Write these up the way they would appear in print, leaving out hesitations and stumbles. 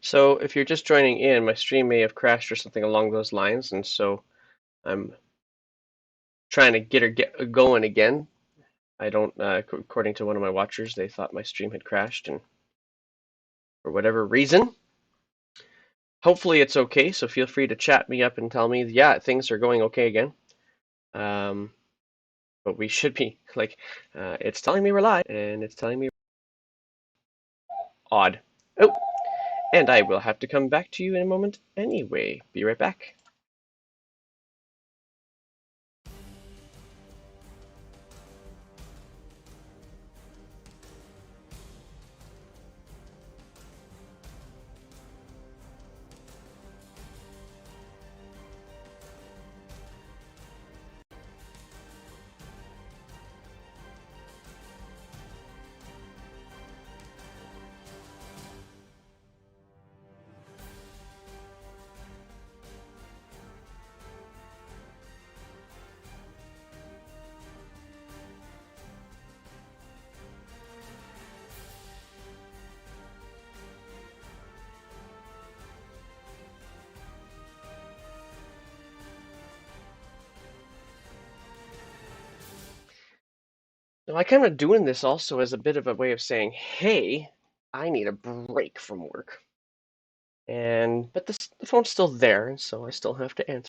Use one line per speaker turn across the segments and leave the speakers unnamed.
So if you're just joining in, my stream may have crashed or something along those lines, and so I'm trying to get going again. I don't, according to one of my watchers, they thought my stream had crashed, and for whatever reason, hopefully it's okay. So feel free to chat me up and tell me, yeah, things are going okay again. Um, but we should be like, it's telling me we're live, and it's telling me odd. Oh, and I will have to come back to you in a moment anyway. Be right back. Now, I kind of doing this also as a bit of a way of saying, hey, I need a break from work. And but the phone's still there, and so I still have to answer.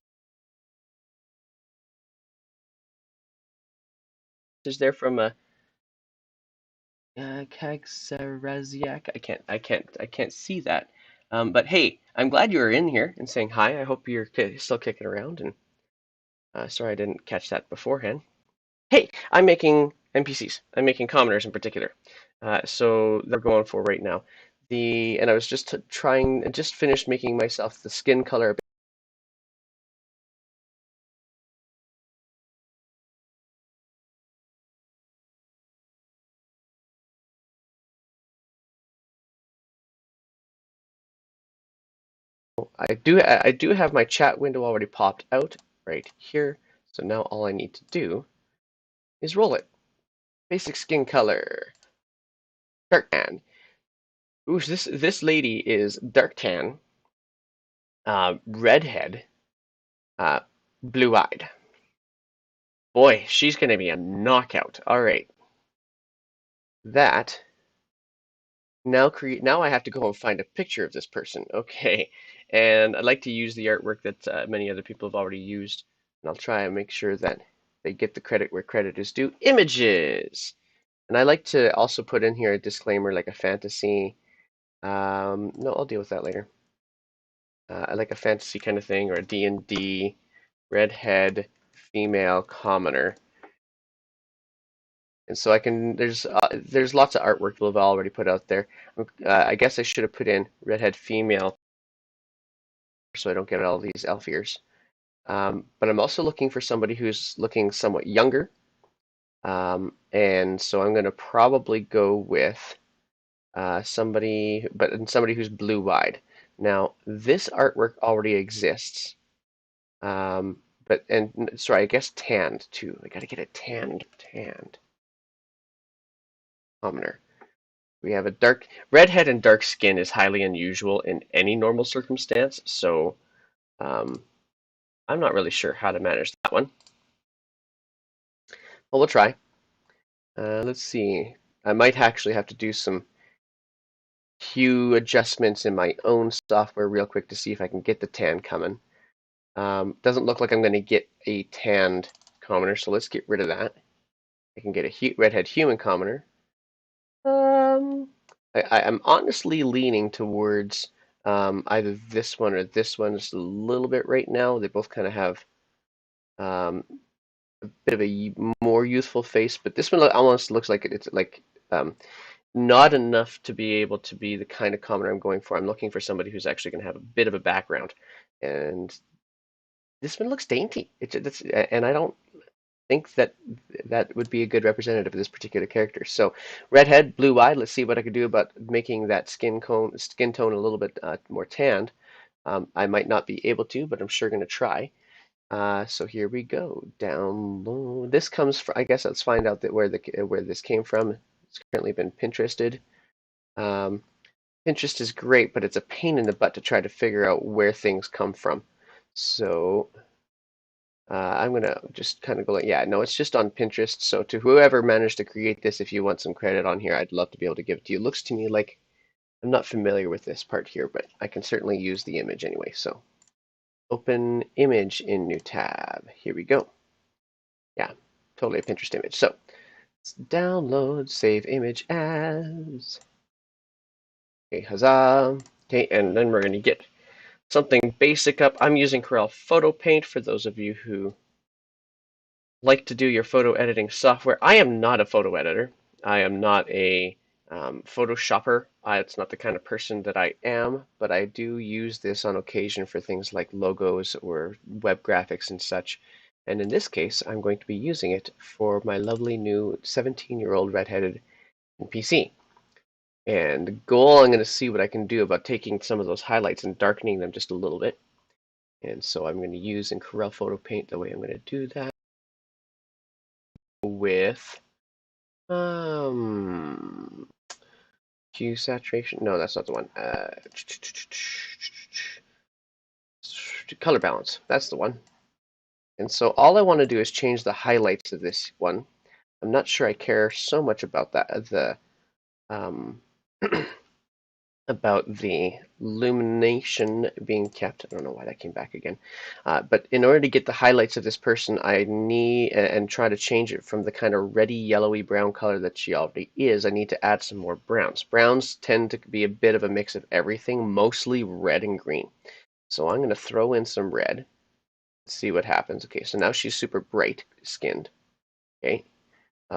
Is there from a Kagsaraziak? I can't see that. But hey, I'm glad you were in here and saying hi. I hope you're still kicking around. And sorry I didn't catch that beforehand. Hey, I'm making NPCs. I'm making commoners in particular. So they're going for right now. And I was just just finished making myself the skin color. I do have my chat window already popped out right here. So now all I need to do is roll it. Basic skin color, dark tan. Ooh, this lady is dark tan, redhead, uh, blue-eyed. Boy, she's gonna be a knockout. All right, that now I have to go and find a picture of this person. Okay, and I'd like to use the artwork that many other people have already used, and I'll try and make sure that they get the credit where credit is due. Images, and I like to also put in here a disclaimer like a fantasy. No, I'll deal with that later. I like a fantasy kind of thing or a D&D redhead female commoner. And so there's lots of artwork that I've already put out there. I guess I should have put in redhead female so I don't get all these elf ears. But I'm also looking for somebody who's looking somewhat younger. And so I'm going to probably go with somebody who's blue-eyed. Now, this artwork already exists. Sorry, I guess tanned too. I gotta get it tanned. Commoner. We have a dark redhead and dark skin is highly unusual in any normal circumstance, so um, I'm not really sure how to manage that one. Well, we'll try. Let's see. I might actually have to do some hue adjustments in my own software real quick to see if I can get the tan coming. Doesn't look like I'm going to get a tanned commoner, so let's get rid of that. I can get a redhead human commoner. Um, I'm honestly leaning towards either this one or this one just a little bit right now. They both kind of have um, a bit of a more youthful face, but this one almost looks like it's like not enough to be able to be the kind of commoner I'm going for. I'm looking for somebody who's actually going to have a bit of a background, and this one looks dainty. And I don't think that that would be a good representative of this particular character. So, redhead, blue-eyed. Let's see what I could do about making that skin tone a little bit more tanned. I might not be able to, but I'm sure going to try. So here we go. Download. This comes from. I guess let's find out that where this came from. It's currently been Pinterested. Um, Pinterest is great, but it's a pain in the butt to try to figure out where things come from. So I'm gonna just kind of go like, yeah, no, it's just on Pinterest. So to whoever managed to create this, if you want some credit on here, I'd love to be able to give it to you. It looks to me like I'm not familiar with this part here, but I can certainly use the image anyway. So open image in new tab. Here we go. Yeah, totally a Pinterest image. So let's download, save image as. Okay, huzzah. Okay, and then we're gonna get something basic up. I'm using Corel Photo Paint for those of you who like to do your photo editing software. I am not a photo editor. I am not a Photoshopper. It's not the kind of person that I am, but I do use this on occasion for things like logos or web graphics and such. And in this case, I'm going to be using it for my lovely new 17-year-old redheaded NPC. And the goal, I'm going to see what I can do about taking some of those highlights and darkening them just a little bit. And so I'm going to use in Corel Photo Paint the way I'm going to do that with hue saturation. No, that's not the one. Color balance. That's the one. And so all I want to do is change the highlights of this one. I'm not sure I care so much about that. The um, about the illumination being kept. I don't know why that came back again. But in order to get the highlights of this person, I need, and try to change it from the kind of reddy, yellowy brown color that she already is, I need to add some more browns. Browns tend to be a bit of a mix of everything, mostly red and green. So I'm going to throw in some red, see what happens. Okay, so now she's super bright skinned. Okay,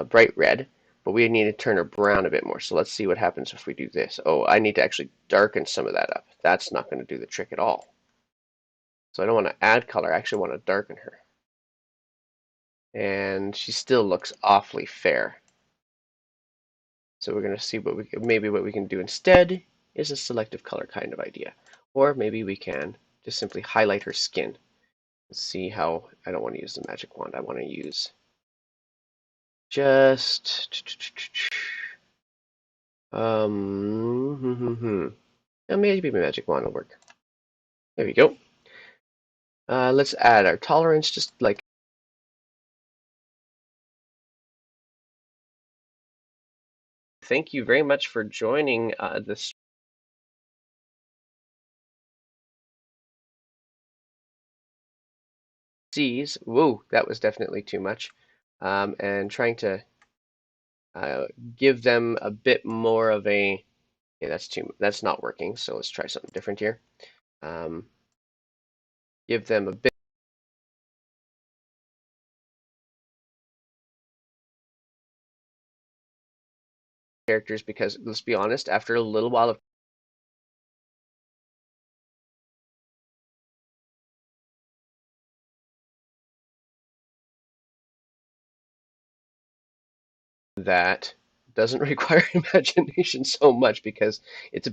bright red, but we need to turn her brown a bit more. So let's see what happens if we do this. Oh, I need to actually darken some of that up. That's not going to do the trick at all. So I don't want to add color. I actually want to darken her. And she still looks awfully fair. So we're going to see what we can do instead is a selective color kind of idea. Or maybe we can just simply highlight her skin. Let's see how, I don't want to use the magic wand. I want to use just maybe my magic wand will work. There we go. Let's add our tolerance, just like. Thank you very much for joining this. C's. Whoa, that was definitely too much. And trying to uh, give them a bit more of a. Yeah, that's not working. So let's try something different here. Um, give them a bit of characters because let's be honest, after a little while of that doesn't require imagination so much because it's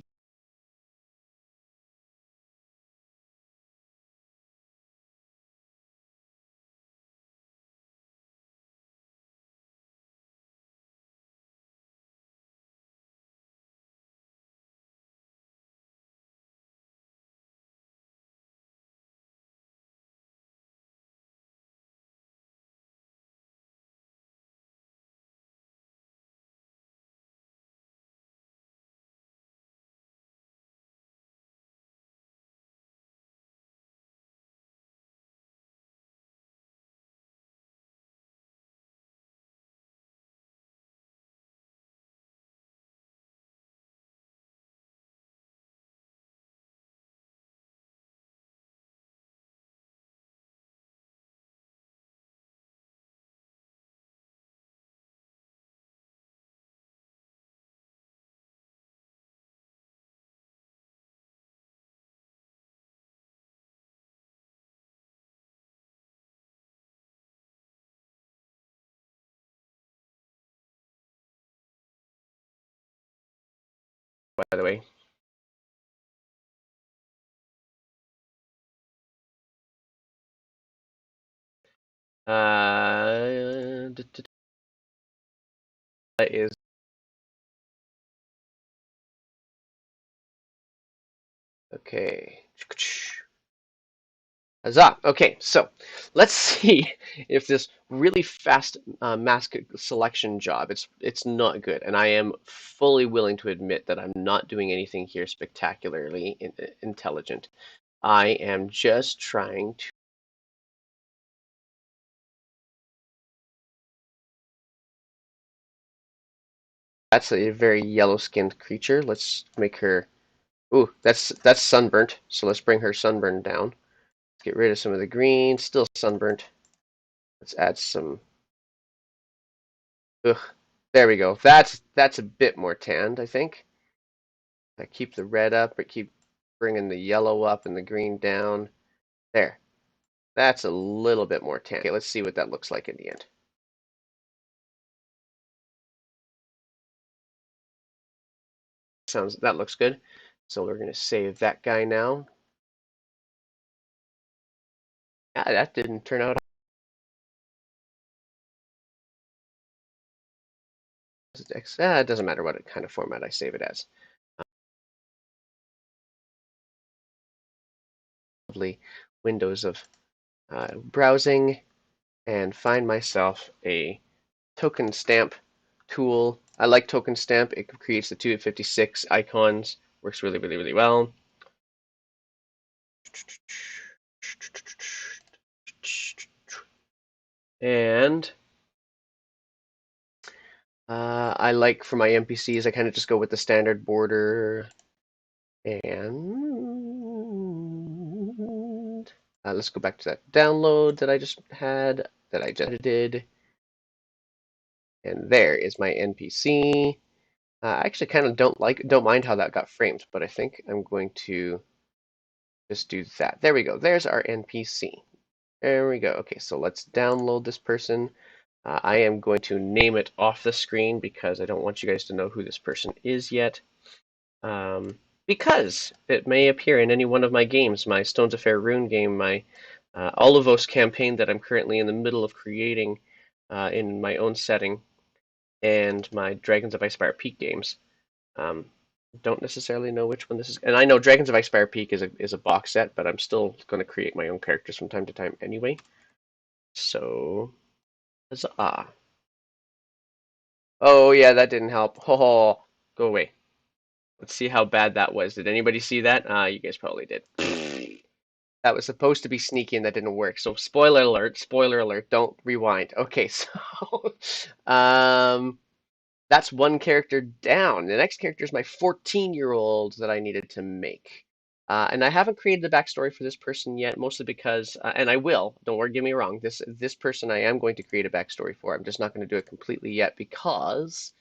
by the way. Is Okay. Huzzah. Okay, so let's see if this really fast mask selection job, it's not good, and I am fully willing to admit that I'm not doing anything here spectacularly intelligent. I am just trying to. That's a very yellow-skinned creature. Let's make her. Ooh, that's sunburnt. So let's bring her sunburn down. Let's get rid of some of the green. Still sunburnt. Let's add some. Ugh. There we go. That's a bit more tanned, I think. I keep the red up, but keep bringing the yellow up and the green down. There. That's a little bit more tan. Okay, let's see what that looks like in the end. That looks good. So we're gonna save that guy now. Yeah, that didn't turn out. It doesn't matter what kind of format I save it as. Lovely windows of browsing and find myself a token stamp tool. I like token stamp. It creates the 256 icons. Works really, really, really well. And I like for my NPCs, I kind of just go with the standard border. And let's go back to that download that I just had, that I just edited. And there is my NPC. I actually kind of don't mind how that got framed, but I think I'm going to just do that. There we go. There's our NPC. There we go. Okay, so let's download this person. I am going to name it off the screen because I don't want you guys to know who this person is yet. Because it may appear in any one of my games, my Stones of Fair Rune game, my Olivos campaign that I'm currently in the middle of creating in my own setting, and my Dragons of Icespire Peak games. Um, don't necessarily know which one this is, and I know Dragons of Icespire Peak is a box set, but I'm still going to create my own characters from time to time anyway. So, huzzah! Oh yeah, that didn't help. Oh, go away. Let's see how bad that was. Did anybody see that? You guys probably did. That was supposed to be sneaky and that didn't work. So spoiler alert, don't rewind. Okay, so um that's one character down. The next character is my 14-year-old that I needed to make. And I haven't created the backstory for this person yet, mostly because, and I will, don't worry, get me wrong, this person I am going to create a backstory for. I'm just not going to do it completely yet because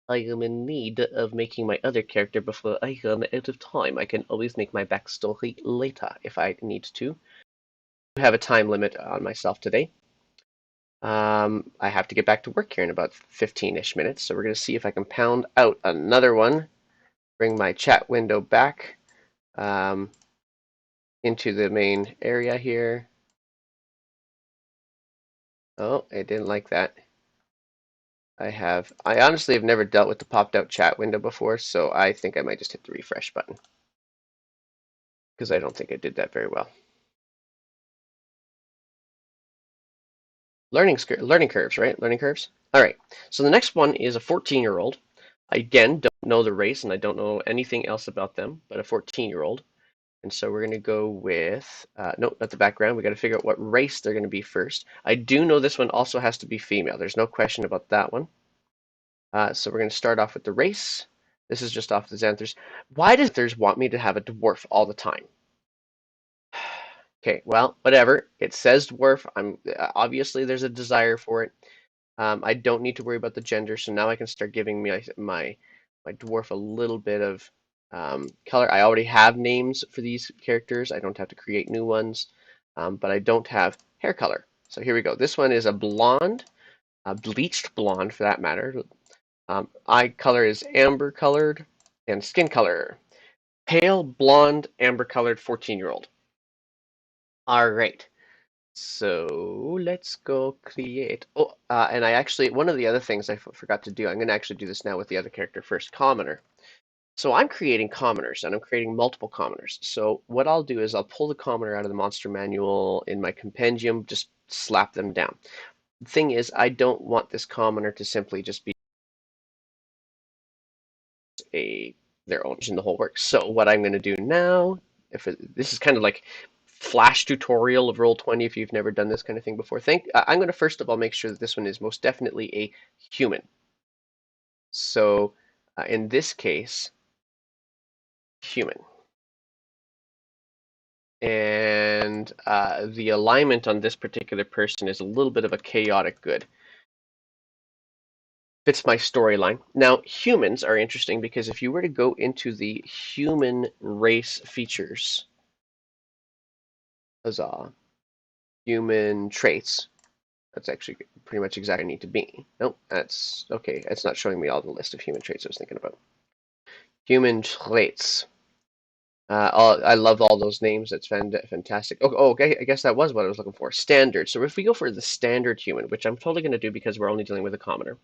I am in need of making my other character before I run out of time. I can always make my backstory later if I need to. I have a time limit on myself today. I have to get back to work here in about 15-ish minutes, so we're going to see if I can pound out another one. Bring my chat window back into the main area here. Oh, I didn't like that. I honestly have never dealt with the popped out chat window before, so I think I might just hit the refresh button because I don't think I did that very well. Learning curves, right? Learning curves. All right. So the next one is a 14-year-old. I again don't know the race and I don't know anything else about them, but a 14-year-old. And so we're going to go with, nope, not the background. We got to figure out what race they're going to be first. I do know this one also has to be female. There's no question about that one. So we're going to start off with the race. This is just off the Xanthers. Why does Xanthers want me to have a dwarf all the time? Okay, well, whatever. It says dwarf. Obviously there's a desire for it. I don't need to worry about the gender, so now I can start giving my dwarf a little bit of color. I already have names for these characters. I don't have to create new ones, but I don't have hair color. So here we go. This one is a blonde, a bleached blonde for that matter. Eye color is amber colored, and skin color, pale blonde, amber colored 14-year-old. All right. So let's go create. Oh, and I actually, one of the other things I forgot to do, I'm going to actually do this now with the other character first, Commoner. So I'm creating commoners, and I'm creating multiple commoners. So what I'll do is I'll pull the commoner out of the monster manual in my compendium, just slap them down. The thing is, I don't want this commoner to simply just be a their own in the whole works. So what I'm going to do now, this is kind of like flash tutorial of Roll20 if you've never done this kind of thing before. I'm going to first of all make sure that this one is most definitely a human. So in this case, human. And the alignment on this particular person is a little bit of a chaotic good. Fits my storyline. Now, humans are interesting because if you were to go into the human race features, huzzah, human traits, that's actually pretty much exactly what I need to be. Nope, that's okay. It's not showing me all the list of human traits I was thinking about. Human traits. I love all those names. That's fantastic. Okay, I guess that was what I was looking for. Standard. So if we go for the standard human, which I'm totally going to do because we're only dealing with a commoner,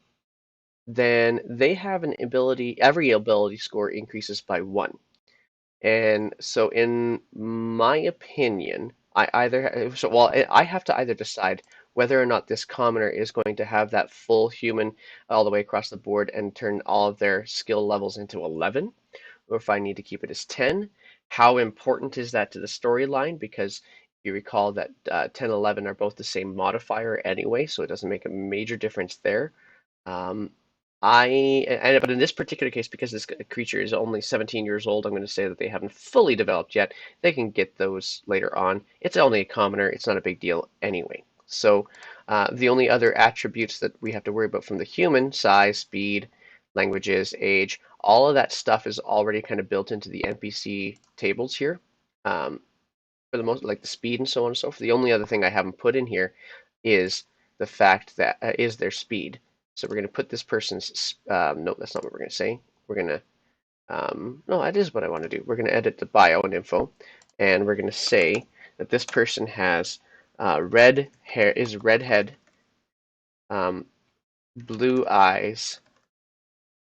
then they have an ability, every ability score increases by 1. And so in my opinion, I have to either decide whether or not this commoner is going to have that full human all the way across the board and turn all of their skill levels into 11, or if I need to keep it as 10. How important is that to the storyline? Because you recall that 10 and 11 are both the same modifier anyway, so it doesn't make a major difference there. Um, but in this particular case, because this creature is only 17 years old, I'm going to say that they haven't fully developed yet. They can get those later on. It's only a commoner. It's not a big deal anyway. So the only other attributes that we have to worry about from the human, size, speed, languages, age, all of that stuff is already kind of built into the NPC tables here. Um, for the most, like the speed and so on and so forth. The only other thing I haven't put in here is the fact that is their speed. So we're going to put this person's, no, that's not what we're going to say. We're going to, no, that is what I want to do. We're going to edit the bio and info, and we're going to say that this person has red hair, is redhead, um, blue eyes,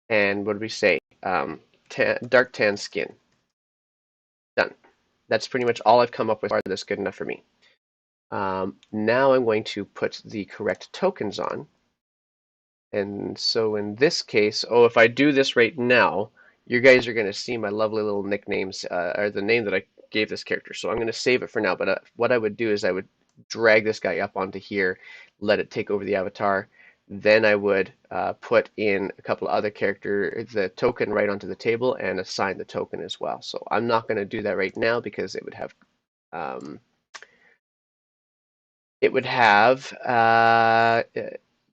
and what do we say? Dark tan skin. Done. That's pretty much all I've come up with. That's good enough for me. Now I'm going to put the correct tokens on. And so in this case, if I do this right now, you guys are going to see my lovely little nicknames, or the name that I gave this character. So I'm going to save it for now, but what I would do is I would drag this guy up onto here, let it take over the avatar. Then I would put in a couple of other characters, the token right onto the table, and assign the token as well. So I'm not going to do that right now because um, it would have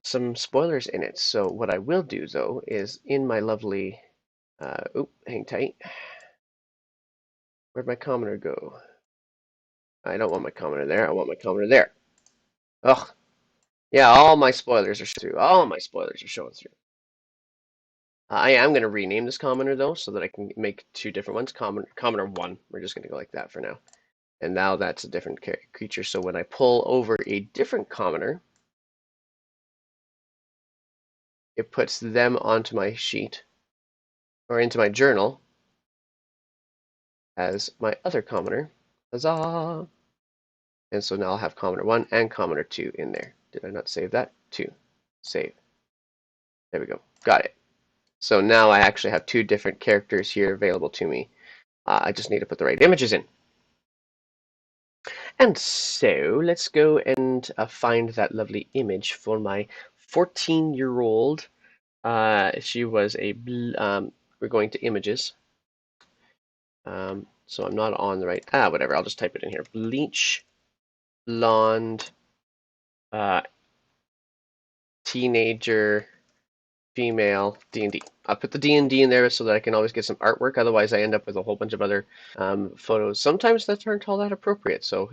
some spoilers in it. So what I will do though is in my lovely, hang tight. Where'd my commoner go? I don't want my commoner there. I want my commoner there. Ugh. Yeah, all my spoilers are through. All my spoilers are showing through. I am going to rename this commoner though, so that I can make 2 different ones. Commoner 1. We're just going to go like that for now. And now that's a different creature. So when I pull over a different commoner, it puts them onto my sheet or into my journal as my other commoner. Huzzah! And so now I'll have commoner 1 and commoner 2 in there. Did I not save that? 2. Save. There we go. Got it. So now I actually have 2 different characters here available to me. I just need to put the right images in. And so let's go and find that lovely image for my 14-year-old. She was we're going to images. So I'm not on the right, whatever, I'll just type it in here. Bleach, blonde, teenager, female, D&D. I'll put the D&D in there so that I can always get some artwork. Otherwise, I end up with a whole bunch of other photos. Sometimes that aren't all that appropriate, so,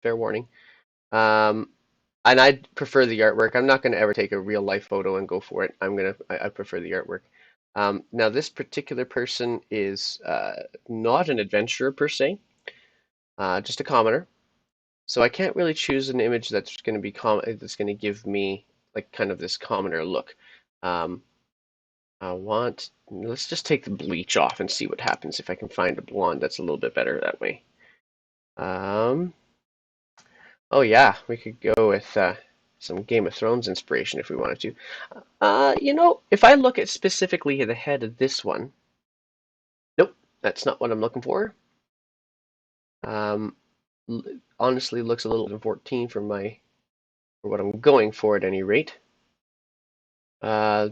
fair warning. And I prefer the artwork. I'm not going to ever take a real life photo and go for it. I prefer the artwork. Now, this particular person is not an adventurer per se, just a commoner. So I can't really choose an image that's going to be that's going to give me like kind of this commoner look. Um, Let's just take the bleach off and see what happens if I can find a blonde that's a little bit better that way. Um, oh yeah, we could go with some Game of Thrones inspiration if we wanted to. If I look at specifically the head of this one, nope, that's not what I'm looking for. Um, Honestly, looks a little 14 for what I'm going for at any rate. Yeah,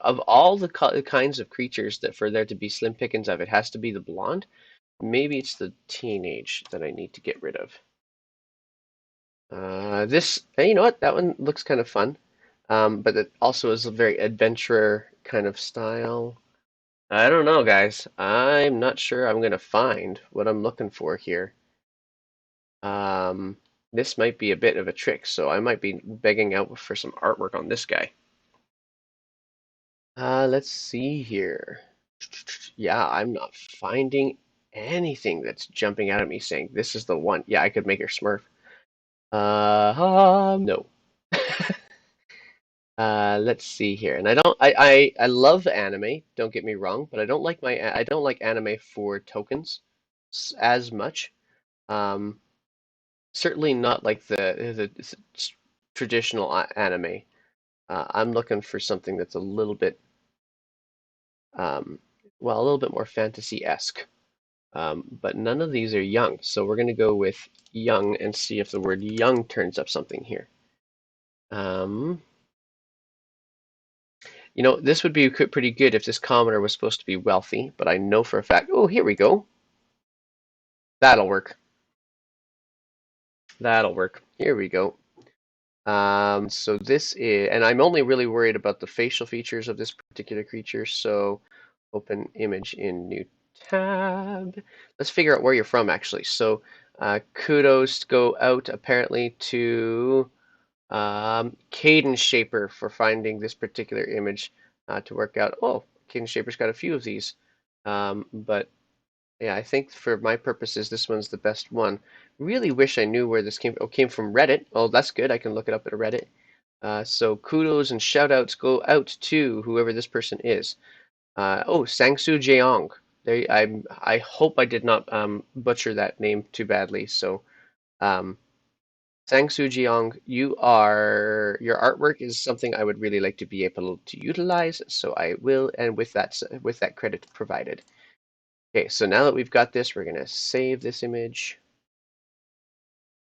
of all the kinds of creatures that for there to be slim pickings of, it has to be the blonde. Maybe it's the teenage that I need to get rid of. Hey, you know what? That one looks kind of fun. But it also is a very adventurer kind of style. I don't know, guys. I'm not sure I'm gonna find what I'm looking for here. Um, this might be a bit of a trick, so I might be begging out for some artwork on this guy. Let's see here. Yeah, I'm not finding anything that's jumping out at me saying this is the one. Yeah, I could make her Smurf. No. Let's see here. And I love anime, don't get me wrong, but I don't like anime for tokens as much. Um, Certainly not like the traditional anime. I'm looking for something that's a little bit, um, well, a little bit more fantasy-esque. But none of these are young, so we're going to go with young and see if the word young turns up something here. Um, this would be pretty good if this commoner was supposed to be wealthy, but I know for a fact. Oh, here we go. That'll work. That'll work. Here we go. So this is, and I'm only really worried about the facial features of this particular creature. So open image in new tab. Let's figure out where you're from, actually. So kudos go out apparently to Cadence Shaper for finding this particular image to work out. Oh, Cadence Shaper's got a few of these. But yeah, I think for my purposes, this one's the best one. Really wish I knew where this came from. Oh, came from Reddit. Oh, that's good. I can look it up at Reddit. So kudos and shout outs go out to whoever this person is. Sangsu Jeong. I hope I did not butcher that name too badly. So, um, Sangsu Jeong, your artwork is something I would really like to be able to utilize. So I will, and with that credit provided. Okay, so now that we've got this, we're gonna save this image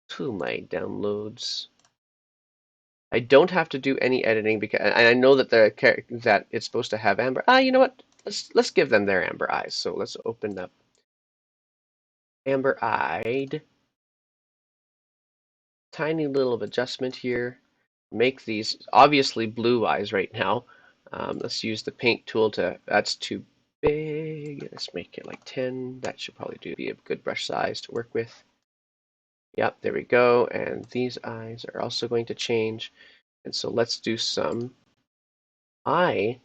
to my downloads. I don't have to do any editing because, and I know that that it's supposed to have amber. You know what? Let's give them their amber eyes. So let's open up amber-eyed. Tiny little of adjustment here. Make these obviously blue eyes right now. Let's use the paint tool to. That's too big. Let's make it like 10. That should probably be a good brush size to work with. Yep, there we go. And these eyes are also going to change. And so let's do some eye.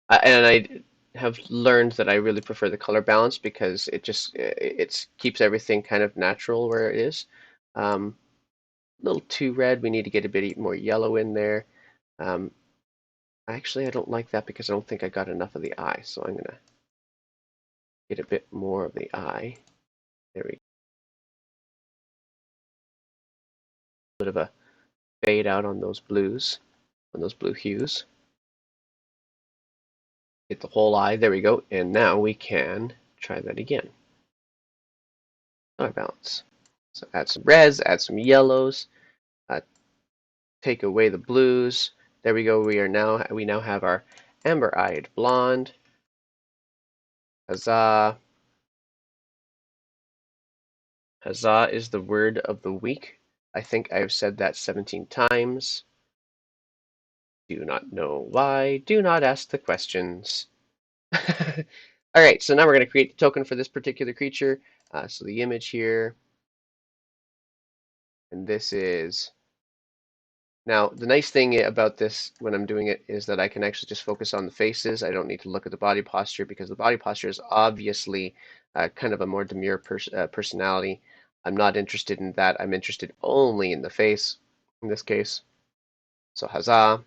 And I have learned that I really prefer the color balance because it keeps everything kind of natural where it is. A little too red. We need to get a bit more yellow in there. Um, Actually, I don't like that because I don't think I got enough of the eye. So I'm gonna get a bit more of the eye. There we go. A bit of a fade out on those blues, on those blue hues. Get the whole eye. There we go. And now we can try that again. Color balance. So add some reds, add some yellows, take away the blues. There we go. We now have our amber-eyed blonde. Huzzah! Huzzah is the word of the week. I think I've said that 17 times. Do not know why. Do not ask the questions. All right, so now we're going to create the token for this particular creature. So the image here, and this is. Now, the nice thing about this when I'm doing it is that I can actually just focus on the faces. I don't need to look at the body posture because the body posture is obviously kind of a more demure personality. I'm not interested in that. I'm interested only in the face in this case. So huzzah.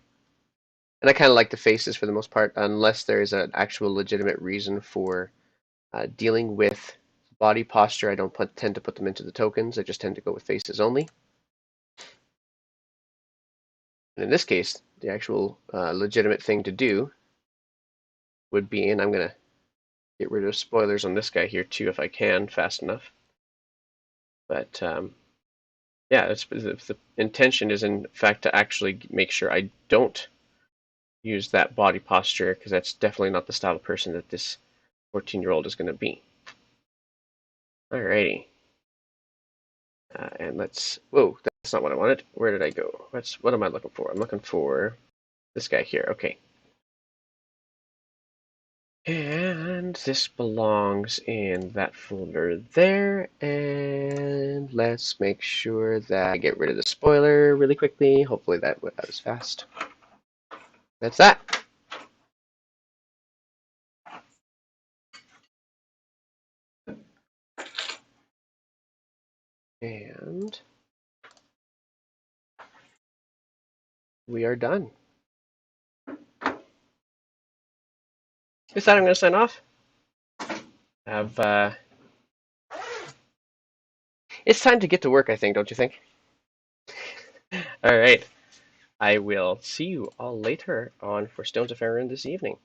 And I kind of like the faces for the most part, unless there is an actual legitimate reason for dealing with body posture. I don't tend to put them into the tokens. I just tend to go with faces only. And in this case, the actual legitimate thing to do would be, and I'm going to get rid of spoilers on this guy here too if I can fast enough. But yeah, if the intention is in fact to actually make sure I don't use that body posture, because that's definitely not the style of person that this 14-year-old is going to be. Alrighty. And let's, whoa, that's not what I wanted. Where did I go? What am I looking for? I'm looking for this guy here. Okay. And this belongs in that folder there. And let's make sure that I get rid of the spoiler really quickly. Hopefully that was fast. That's that. And we are done. Is that I'm going to sign off? It's time to get to work, I think, don't you think? All right. I will see you all later on for Stones of Faerun this evening.